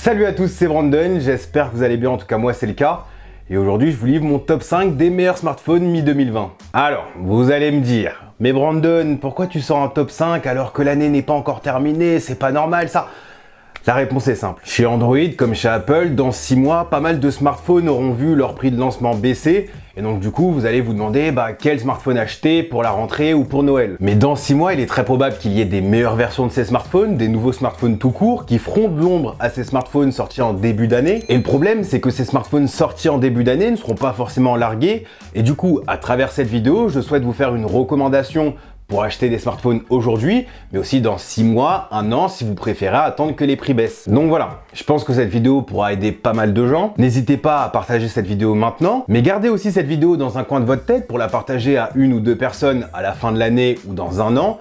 Salut à tous, c'est Brandon, j'espère que vous allez bien, en tout cas moi c'est le cas. Et aujourd'hui je vous livre mon top 5 des meilleurs smartphones mi-2020. Alors, vous allez me dire, mais Brandon, pourquoi tu sors un top 5 alors que l'année n'est pas encore terminée? C'est pas normal ça. La réponse est simple. Chez Android, comme chez Apple, dans 6 mois, pas mal de smartphones auront vu leur prix de lancement baisser. Et donc du coup, vous allez vous demander quel smartphone acheter pour la rentrée ou pour Noël. Mais dans 6 mois, il est très probable qu'il y ait des meilleures versions de ces smartphones, des nouveaux smartphones tout court, qui feront de l'ombre à ces smartphones sortis en début d'année. Et le problème, c'est que ces smartphones sortis en début d'année ne seront pas forcément largués. Et du coup, à travers cette vidéo, je souhaite vous faire une recommandation pour acheter des smartphones aujourd'hui, mais aussi dans 6 mois, 1 an, si vous préférez attendre que les prix baissent. Donc voilà, je pense que cette vidéo pourra aider pas mal de gens. N'hésitez pas à partager cette vidéo maintenant, mais gardez aussi cette vidéo dans un coin de votre tête pour la partager à 1 ou 2 personnes à la fin de l'année ou dans 1 an.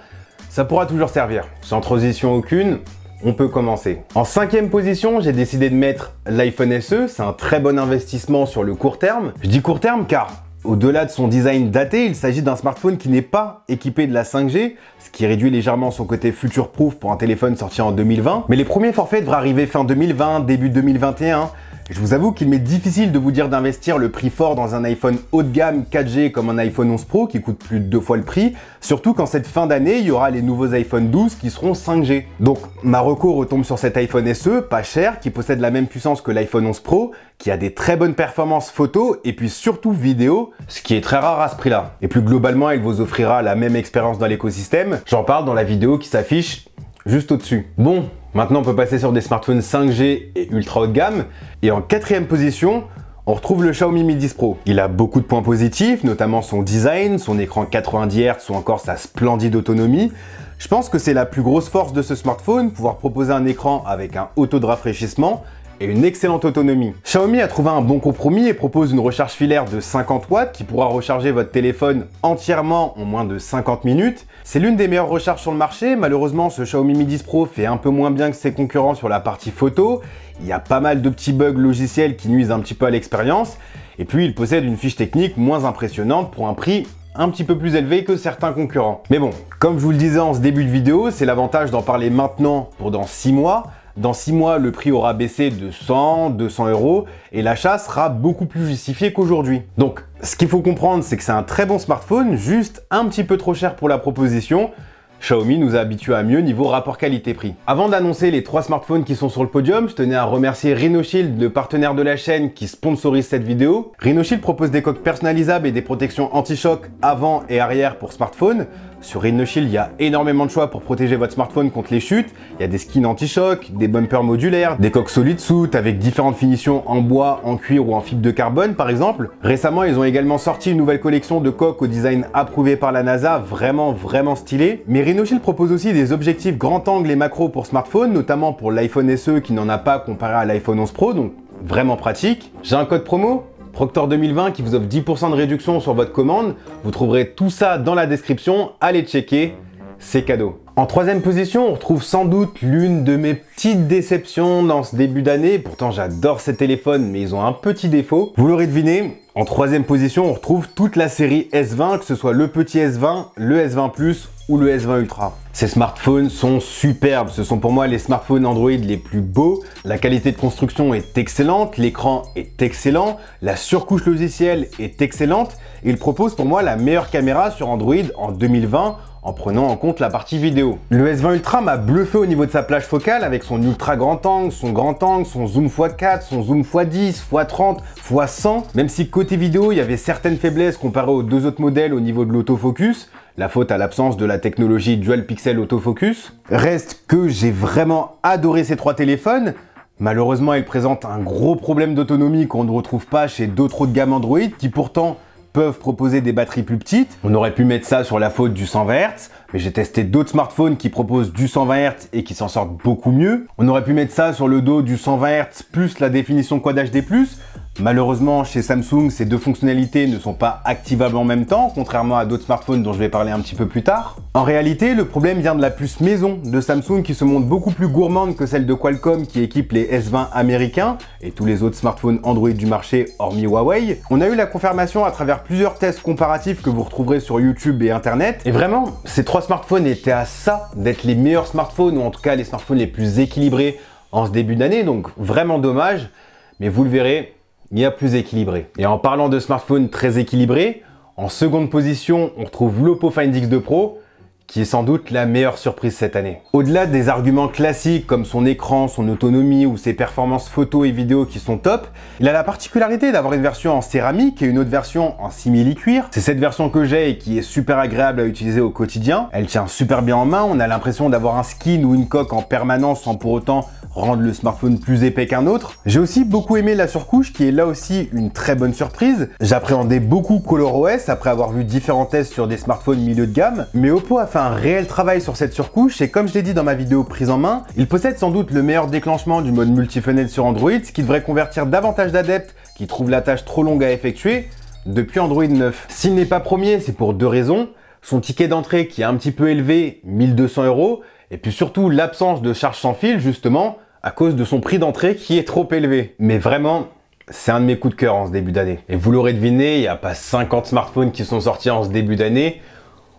Ça pourra toujours servir. Sans transition aucune, on peut commencer. En 5e position, j'ai décidé de mettre l'iPhone SE. C'est un très bon investissement sur le court terme. Je dis court terme car au-delà de son design daté, il s'agit d'un smartphone qui n'est pas équipé de la 5G, ce qui réduit légèrement son côté future-proof pour un téléphone sorti en 2020. Mais les premiers forfaits devraient arriver fin 2020, début 2021. Et je vous avoue qu'il m'est difficile de vous dire d'investir le prix fort dans un iPhone haut de gamme 4G comme un iPhone 11 Pro qui coûte plus de 2 fois le prix, surtout qu'en cette fin d'année, il y aura les nouveaux iPhone 12 qui seront 5G. Donc ma reco retombe sur cet iPhone SE, pas cher, qui possède la même puissance que l'iPhone 11 Pro, qui a des très bonnes performances photo et puis surtout vidéo, ce qui est très rare à ce prix-là. Et plus globalement, il vous offrira la même expérience dans l'écosystème. J'en parle dans la vidéo qui s'affiche juste au-dessus. Bon, maintenant on peut passer sur des smartphones 5G et ultra haut de gamme. Et en 4e position, on retrouve le Xiaomi Mi 10 Pro. Il a beaucoup de points positifs, notamment son design, son écran 90 Hz ou encore sa splendide autonomie. Je pense que c'est la plus grosse force de ce smartphone, pouvoir proposer un écran avec un haut taux de rafraîchissement et une excellente autonomie. Xiaomi a trouvé un bon compromis et propose une recharge filaire de 50 watts qui pourra recharger votre téléphone entièrement en moins de 50 minutes. C'est l'une des meilleures recharges sur le marché. Malheureusement, ce Xiaomi Mi 10 Pro fait un peu moins bien que ses concurrents sur la partie photo. Il y a pas mal de petits bugs logiciels qui nuisent un petit peu à l'expérience. Et puis, il possède une fiche technique moins impressionnante pour un prix un petit peu plus élevé que certains concurrents. Mais bon, comme je vous le disais en ce début de vidéo, c'est l'avantage d'en parler maintenant pour dans 6 mois. Dans 6 mois, le prix aura baissé de 100, 200 € et l'achat sera beaucoup plus justifié qu'aujourd'hui. Donc, ce qu'il faut comprendre, c'est que c'est un très bon smartphone, juste un petit peu trop cher pour la proposition. Xiaomi nous a habitués à mieux niveau rapport qualité-prix. Avant d'annoncer les 3 smartphones qui sont sur le podium, je tenais à remercier Rhinoshield, le partenaire de la chaîne qui sponsorise cette vidéo. Rhinoshield propose des coques personnalisables et des protections anti-choc avant et arrière pour smartphone. Sur Rhinoshield, il y a énormément de choix pour protéger votre smartphone contre les chutes. Il y a des skins anti-choc, des bumpers modulaires, des coques solid soot avec différentes finitions en bois, en cuir ou en fibre de carbone par exemple. Récemment, ils ont également sorti une nouvelle collection de coques au design approuvé par la NASA, vraiment stylé. Mais Rhinoshield propose aussi des objectifs grand angle et macro pour smartphone, notamment pour l'iPhone SE qui n'en a pas comparé à l'iPhone 11 Pro, donc vraiment pratique. J'ai un code promo Proctor 2020 qui vous offre 10% de réduction sur votre commande. Vous trouverez tout ça dans la description. Allez checker, c'est cadeau. En 3e position, on retrouve sans doute l'une de mes petites déceptions dans ce début d'année. Pourtant, j'adore ces téléphones, mais ils ont un petit défaut. Vous l'aurez deviné, en 3e position, on retrouve toute la série S20, que ce soit le petit S20, le S20 Plus ou le S20 Ultra. Ces smartphones sont superbes, ce sont pour moi les smartphones Android les plus beaux. La qualité de construction est excellente, l'écran est excellent, la surcouche logicielle est excellente et il propose pour moi la meilleure caméra sur Android en 2020 en prenant en compte la partie vidéo. Le S20 Ultra m'a bluffé au niveau de sa plage focale avec son ultra grand angle, son zoom x4, son zoom x10, x30, x100. Même si côté vidéo, il y avait certaines faiblesses comparées aux 2 autres modèles au niveau de l'autofocus, la faute à l'absence de la technologie Dual Pixel Autofocus. Reste que j'ai vraiment adoré ces 3 téléphones. Malheureusement, ils présentent un gros problème d'autonomie qu'on ne retrouve pas chez d'autres hauts de gamme Android qui pourtant peuvent proposer des batteries plus petites. On aurait pu mettre ça sur la faute du 120 Hz, mais j'ai testé d'autres smartphones qui proposent du 120 Hz et qui s'en sortent beaucoup mieux. On aurait pu mettre ça sur le dos du 120 Hz plus la définition Quad HD+. Malheureusement, chez Samsung, ces 2 fonctionnalités ne sont pas activables en même temps, contrairement à d'autres smartphones dont je vais parler un petit peu plus tard. En réalité, le problème vient de la puce maison de Samsung qui se montre beaucoup plus gourmande que celle de Qualcomm qui équipe les S20 américains et tous les autres smartphones Android du marché hormis Huawei. On a eu la confirmation à travers plusieurs tests comparatifs que vous retrouverez sur YouTube et Internet. Et vraiment, ces 3 smartphones étaient à ça d'être les meilleurs smartphones, ou en tout cas les smartphones les plus équilibrés en ce début d'année, donc vraiment dommage, mais vous le verrez, il y a plus équilibré. Et en parlant de smartphone très équilibré, en seconde position, on retrouve l'Oppo Find X2 Pro, qui est sans doute la meilleure surprise cette année. Au-delà des arguments classiques comme son écran, son autonomie ou ses performances photo et vidéo qui sont top, il a la particularité d'avoir une version en céramique et une autre version en simili-cuir. C'est cette version que j'ai et qui est super agréable à utiliser au quotidien. Elle tient super bien en main, on a l'impression d'avoir un skin ou une coque en permanence sans pour autant rendre le smartphone plus épais qu'un autre. J'ai aussi beaucoup aimé la surcouche qui est là aussi une très bonne surprise. J'appréhendais beaucoup ColorOS après avoir vu différents tests sur des smartphones milieu de gamme, mais Oppo a fait un réel travail sur cette surcouche et comme je l'ai dit dans ma vidéo prise en main, il possède sans doute le meilleur déclenchement du mode multifenêtre sur Android, ce qui devrait convertir davantage d'adeptes qui trouvent la tâche trop longue à effectuer depuis Android 9. S'il n'est pas premier, c'est pour deux raisons. Son ticket d'entrée qui est un petit peu élevé, 1200 €, et puis surtout l'absence de charge sans fil justement à cause de son prix d'entrée qui est trop élevé. Mais vraiment, c'est un de mes coups de cœur en ce début d'année. Et vous l'aurez deviné, il n'y a pas 50 smartphones qui sont sortis en ce début d'année.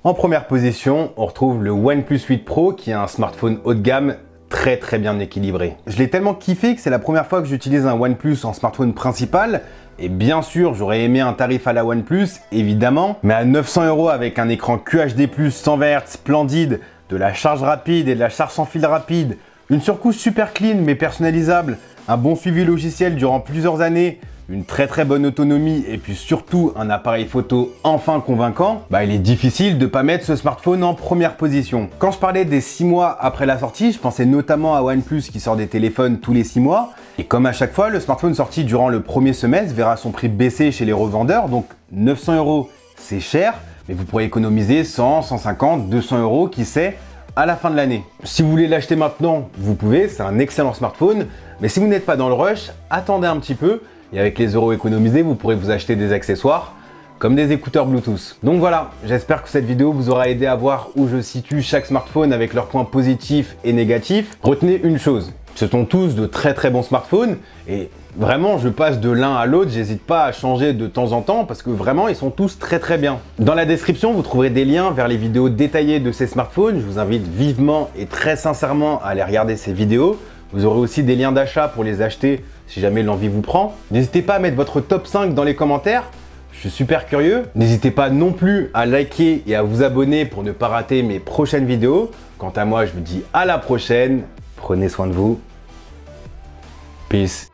En première position, on retrouve le OnePlus 8 Pro qui est un smartphone haut de gamme très bien équilibré. Je l'ai tellement kiffé que c'est la première fois que j'utilise un OnePlus en smartphone principal. Et bien sûr, j'aurais aimé un tarif à la OnePlus, évidemment, mais à 900 € avec un écran QHD+, 100 Hz, splendide, de la charge rapide et de la charge sans fil rapide, une surcouche super clean mais personnalisable, un bon suivi logiciel durant plusieurs années, une très bonne autonomie et puis surtout un appareil photo enfin convaincant, il est difficile de pas mettre ce smartphone en première position. Quand je parlais des 6 mois après la sortie, je pensais notamment à OnePlus qui sort des téléphones tous les 6 mois. Et comme à chaque fois, le smartphone sorti durant le premier semestre verra son prix baisser chez les revendeurs, donc 900 € c'est cher, mais vous pourrez économiser 100, 150, 200 € qui sait, à la fin de l'année. Si vous voulez l'acheter maintenant, vous pouvez, c'est un excellent smartphone, mais si vous n'êtes pas dans le rush, attendez un petit peu, et avec les euros économisés, vous pourrez vous acheter des accessoires, comme des écouteurs Bluetooth. Donc voilà, j'espère que cette vidéo vous aura aidé à voir où je situe chaque smartphone avec leurs points positifs et négatifs. Retenez une chose, ce sont tous de très bons smartphones, et vraiment, je passe de l'un à l'autre, j'hésite pas à changer de temps en temps parce que vraiment, ils sont tous très bien. Dans la description, vous trouverez des liens vers les vidéos détaillées de ces smartphones. Je vous invite vivement et très sincèrement à aller regarder ces vidéos. Vous aurez aussi des liens d'achat pour les acheter si jamais l'envie vous prend. N'hésitez pas à mettre votre top 5 dans les commentaires. Je suis super curieux. N'hésitez pas non plus à liker et à vous abonner pour ne pas rater mes prochaines vidéos. Quant à moi, je vous dis à la prochaine. Prenez soin de vous. Peace.